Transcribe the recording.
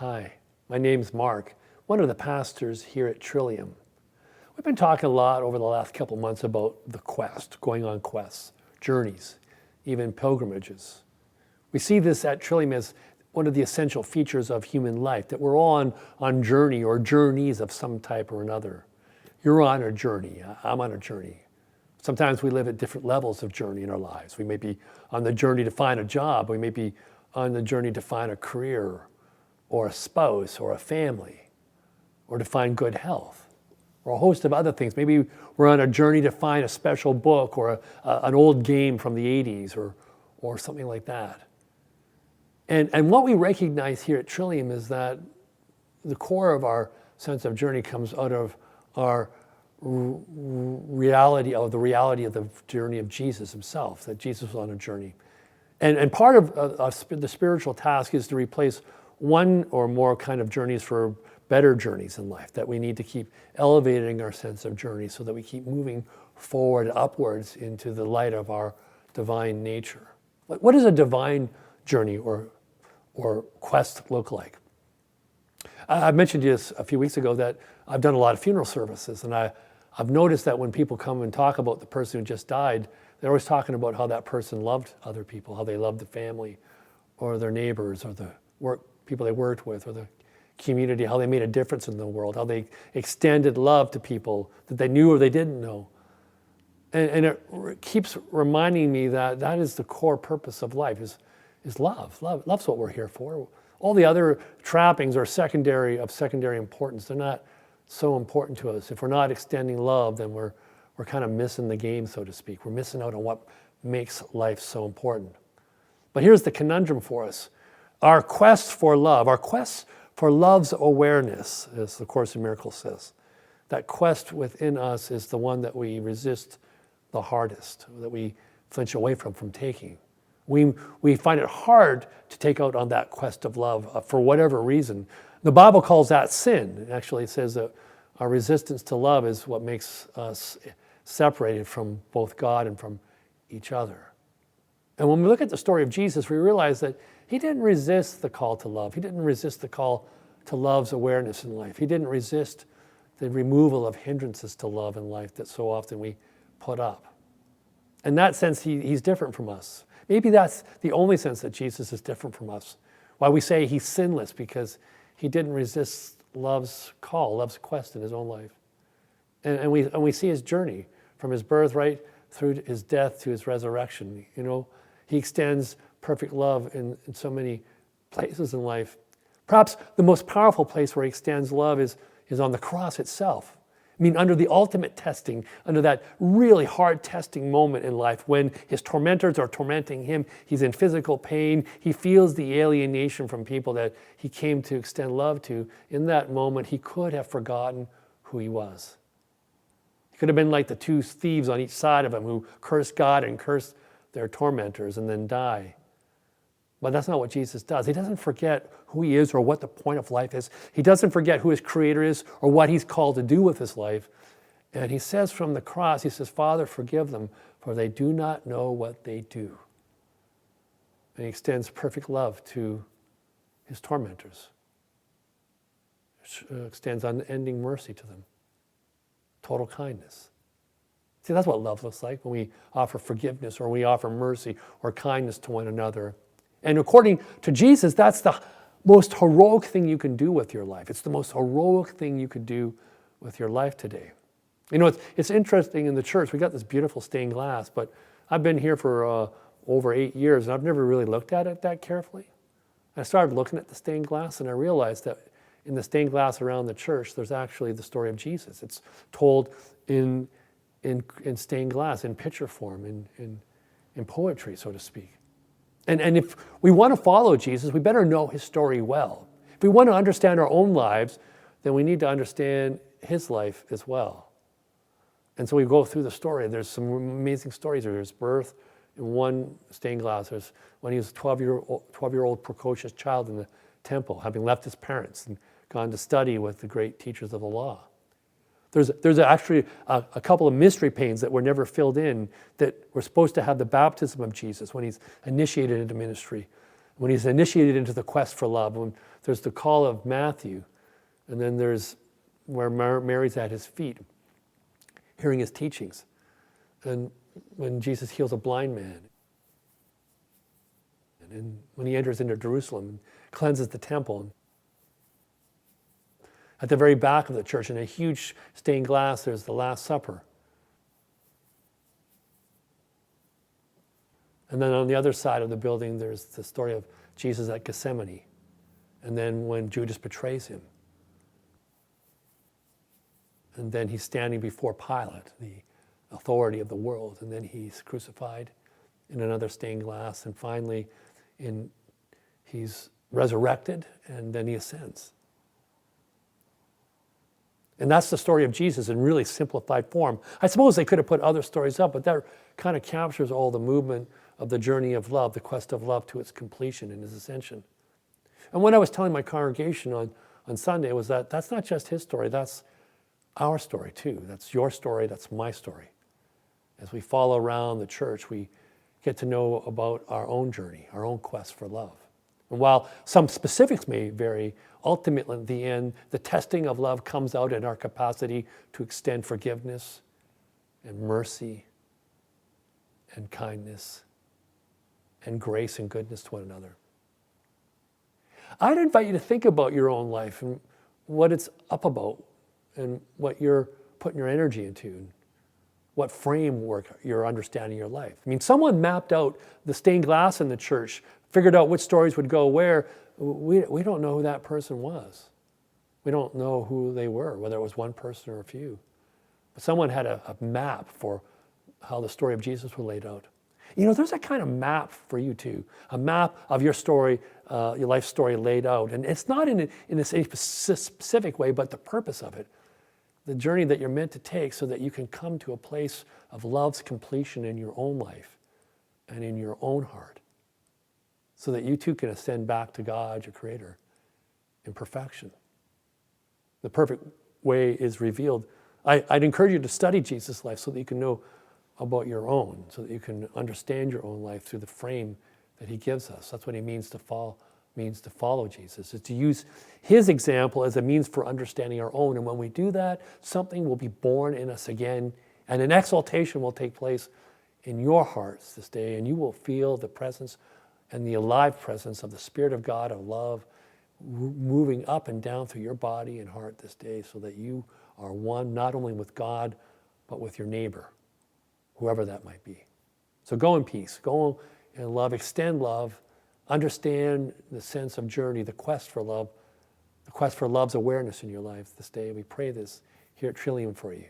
Hi, my name's Mark, one of the pastors here at Trillium. We've been talking a lot over the last couple months about the quest, going on quests, journeys, even pilgrimages. We see this at Trillium as one of the essential features of human life, that we're all on journey or journeys of some type or another. You're on a journey, I'm on a journey. Sometimes we live at different levels of journey in our lives. We may be on the journey to find a job, we may be on the journey to find a career, or a spouse, or a family, or to find good health, or a host of other things. Maybe we're on a journey to find a special book or an old game from the 80s or something like that. And what we recognize here at Trillium is that the core of our sense of journey comes out of our reality of the journey of Jesus himself, that Jesus was on a journey. And part of the spiritual task is to replace one or more kind of journeys for better journeys in life, that we need to keep elevating our sense of journey so that we keep moving forward, upwards into the light of our divine nature. What does a divine journey or quest look like? I mentioned to you a few weeks ago that I've done a lot of funeral services, and I've noticed that when people come and talk about the person who just died, they're always talking about how that person loved other people, how they loved the family or their neighbors or the people they worked with or the community, how they made a difference in the world, how they extended love to people that they knew or they didn't know. And it keeps reminding me that that is the core purpose of life, is love. Love's what we're here for. All the other trappings are secondary importance. They're not so important to us. If we're not extending love, then we're kind of missing the game, so to speak. We're missing out on what makes life so important. But here's the conundrum for us. Our quest for love, our quest for love's awareness, as the Course in Miracles says, that quest within us is the one that we resist the hardest, that we flinch away from taking. We find it hard to take out on that quest of love for whatever reason. The Bible calls that sin. It actually says that our resistance to love is what makes us separated from both God and from each other. And when we look at the story of Jesus, we realize that he didn't resist the call to love. He didn't resist the call to love's awareness in life. He didn't resist the removal of hindrances to love in life that so often we put up. In that sense, he's different from us. Maybe that's the only sense that Jesus is different from us. Why we say he's sinless, because he didn't resist love's call, love's quest in his own life. And we see his journey from his birth right through his death to his resurrection. You know, he extends perfect love in so many places in life. Perhaps the most powerful place where he extends love is on the cross itself. I mean, under the ultimate testing, under that really hard testing moment in life when his tormentors are tormenting him, he's in physical pain, he feels the alienation from people that he came to extend love to. In that moment, he could have forgotten who he was. He could have been like the two thieves on each side of him who cursed God and cursed their tormentors and then die. But that's not what Jesus does. He doesn't forget who he is or what the point of life is. He doesn't forget who his creator is or what he's called to do with his life. And he says from the cross, he says, Father, forgive them, for they do not know what they do. And he extends perfect love to his tormentors. Extends unending mercy to them. Total kindness. See, that's what love looks like when we offer forgiveness or we offer mercy or kindness to one another. And according to Jesus, that's the most heroic thing you can do with your life. It's the most heroic thing you could do with your life today. You know, it's interesting in the church. We got this beautiful stained glass, but I've been here for over 8 years, and I've never really looked at it that carefully. I started looking at the stained glass, and I realized that in the stained glass around the church, there's actually the story of Jesus. It's told in stained glass, in picture form, in poetry, so to speak. And if we want to follow Jesus, we better know his story well. If we want to understand our own lives, then we need to understand his life as well. And so we go through the story. There's some amazing stories. There's birth in one stained glass. There's when he was a 12-year-old precocious child in the temple, having left his parents and gone to study with the great teachers of the law. There's actually a couple of mystery pains that were never filled in that were supposed to have the baptism of Jesus when he's initiated into ministry. When he's initiated into the quest for love, when there's the call of Matthew, and then there's where Mary's at his feet, hearing his teachings. And when Jesus heals a blind man, and when he enters into Jerusalem and cleanses the temple. At the very back of the church, in a huge stained glass, there's the Last Supper. And then on the other side of the building, there's the story of Jesus at Gethsemane. And then when Judas betrays him. And then he's standing before Pilate, the authority of the world. And then he's crucified in another stained glass. And finally, he's resurrected, and then he ascends. And that's the story of Jesus in really simplified form. I suppose they could have put other stories up, but that kind of captures all the movement of the journey of love, the quest of love to its completion and its ascension. And what I was telling my congregation on Sunday was that that's not just his story, that's our story too. That's your story, that's my story. As we follow around the church, we get to know about our own journey, our own quest for love. And while some specifics may vary, ultimately in the end, the testing of love comes out in our capacity to extend forgiveness and mercy and kindness and grace and goodness to one another. I'd invite you to think about your own life and what it's up about and what you're putting your energy into and what framework you're understanding your life. I mean, someone mapped out the stained glass in the church, figured out which stories would go where. We don't know who that person was. We don't know who they were, whether it was one person or a few. But someone had a map for how the story of Jesus was laid out. You know, there's a kind of map for you too, a map of your story, your life story laid out. And it's not in a specific way, but the purpose of it, the journey that you're meant to take so that you can come to a place of love's completion in your own life and in your own heart, so that you too can ascend back to God, your Creator, in perfection. The perfect way is revealed. I'd encourage you to study Jesus' life so that you can know about your own, so that you can understand your own life through the frame that he gives us. That's what he means to follow Jesus. It's to use his example as a means for understanding our own. And when we do that, something will be born in us again, and an exaltation will take place in your hearts this day, and you will feel the presence and the alive presence of the Spirit of God, of love, moving up and down through your body and heart this day, so that you are one not only with God, but with your neighbor, whoever that might be. So go in peace, go in love, extend love, understand the sense of journey, the quest for love, the quest for love's awareness in your life this day. We pray this here at Trillium for you.